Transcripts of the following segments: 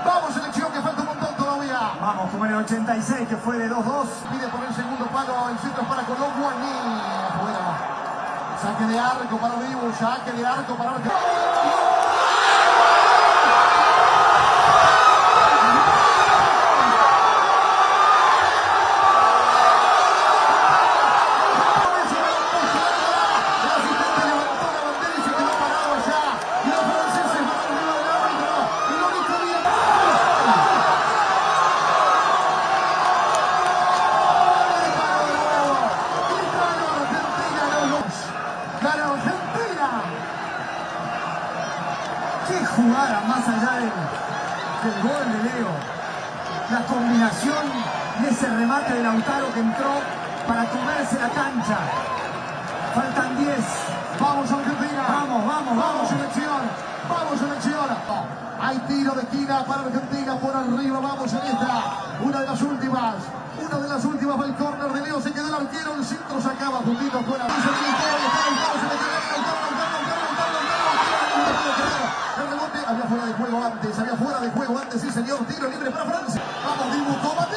Vamos, selección, que falta un montón todavía. Vamos, como en el 86, que fue de 2-2. Pide por el segundo palo, el centro es para Colón, Guaní. Afuera. Saque de arco para Dibu, saque de arco para Arco. ¡Qué jugada más allá del gol de Leo! La combinación de ese remate de Lautaro que entró para comerse la cancha. Faltan 10. Vamos Argentina. Vamos. Selección. Vamos selección. Hay tiro de esquina para Argentina por arriba. Vamos en esta. Una de las últimas. Va el córner de Leo. Se quedó el arquero. El centro se acaba justito fuera. El rebote había fuera de juego antes. Sí, señor. Tiro libre para Francia. Vamos, Dibu, combate.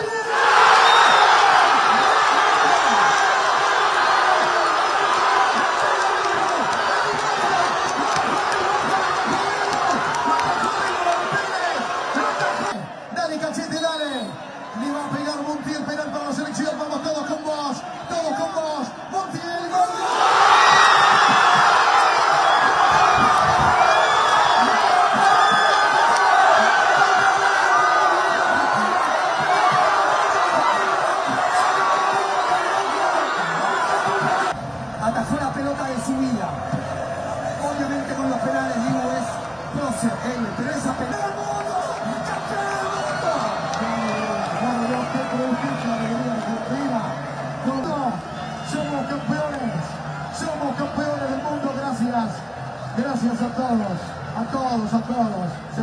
Dale, Cachete, dale. Le va a pegar Montiel, penal para la selección. Vamos todos con vos. Montiel, gol. Atajó la pelota de su vida. Obviamente con los penales Dibu es prócer, pero esa pelota... Somos campeones del mundo, gracias a todos.